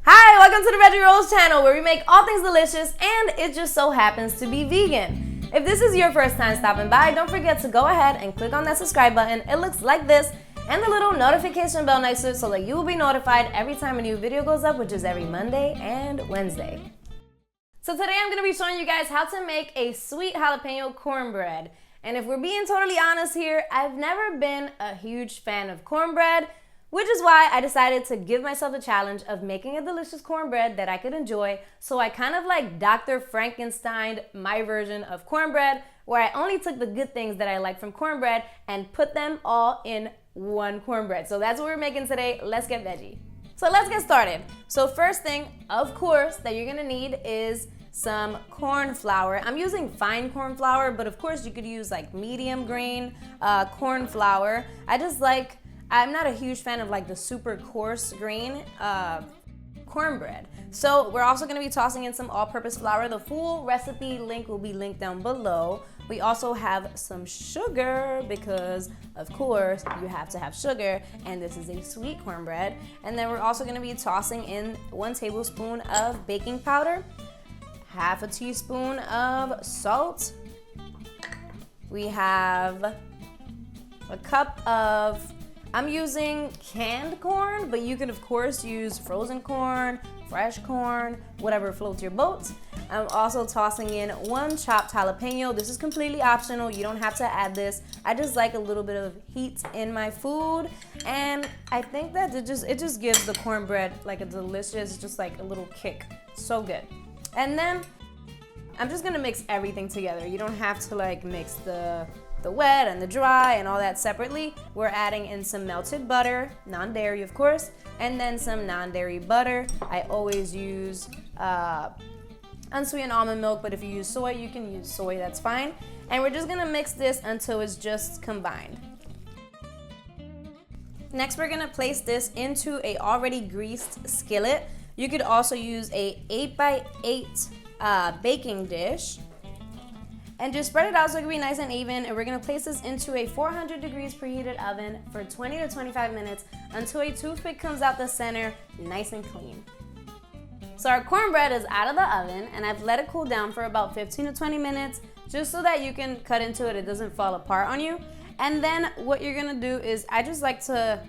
Hi, welcome to the Veggie Rolls channel where we make all things delicious and it just so happens to be vegan. If this is your first time stopping by, don't forget to go ahead and click on that subscribe button. It looks like this and the little notification bell next to it so that you will be notified every time a new video goes up, which is every Monday and Wednesday. So today I'm going to be showing you guys how to make a sweet jalapeno cornbread. And if we're being totally honest here, I've never been a huge fan of cornbread, which is why I decided to give myself the challenge of making a delicious cornbread that I could enjoy. So I kind of like Dr. Frankensteined my version of cornbread, where I only took the good things that I like from cornbread and put them all in one cornbread. So that's what we're making today. Let's get veggie. So let's get started. So first thing, of course, that you're gonna need is some corn flour. I'm using fine corn flour, but of course you could use like medium grain corn flour. I'm not a huge fan of like the super coarse grain cornbread. So we're also gonna be tossing in some all-purpose flour. The full recipe link will be linked down below. We also have some sugar because of course you have to have sugar, and this is a sweet cornbread. And then we're also gonna be tossing in 1 tablespoon of baking powder, half a teaspoon of salt. We have a cup of, I'm using canned corn, but you can of course use frozen corn, fresh corn, whatever floats your boat. I'm also tossing in 1 chopped jalapeno. This is completely optional. You don't have to add this. I just like a little bit of heat in my food, and I think that it just gives the cornbread like a delicious, just like a little kick. So good. And then I'm just gonna mix everything together. You don't have to like mix the wet and the dry and all that separately. We're adding in some melted butter, non-dairy of course, and then some non-dairy butter. I always use unsweetened almond milk, but if you use soy, you can use soy, that's fine. And we're just gonna mix this until it's just combined. Next, we're gonna place this into a already greased skillet. You could also use a 8x8 baking dish, and just spread it out so it can be nice and even. And we're gonna place this into a 400 degrees preheated oven for 20 to 25 minutes until a toothpick comes out the center nice and clean. So our cornbread is out of the oven, and I've let it cool down for about 15 to 20 minutes just so that you can cut into it doesn't fall apart on you. And then what you're gonna do is, I just like to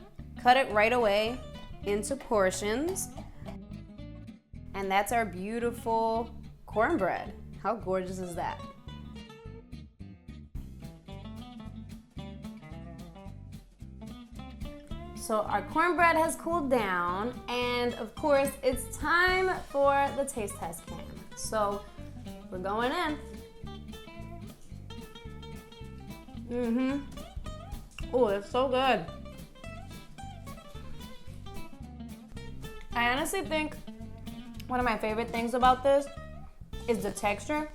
cut it right away into portions. And that's our beautiful cornbread. How gorgeous is that? So our cornbread has cooled down, and of course it's time for the taste test cam. So we're going in. Oh, it's so good. I honestly think one of my favorite things about this is the texture.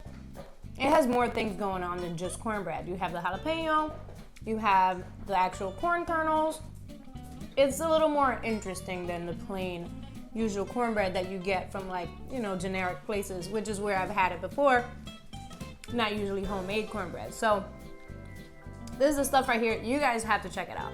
It has more things going on than just cornbread. You have the jalapeno, you have the actual corn kernels. It's a little more interesting than the plain usual cornbread that you get from like, generic places, which is where I've had it before, not usually homemade cornbread. So this is the stuff right here. You guys have to check it out.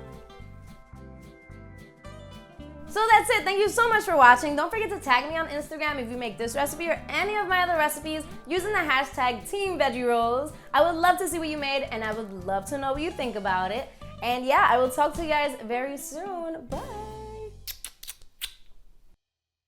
So that's it. Thank you so much for watching. Don't forget to tag me on Instagram if you make this recipe or any of my other recipes using the hashtag #TeamVeggieRolls. I would love to see what you made, and I would love to know what you think about it. And yeah, I will talk to you guys very soon. Bye.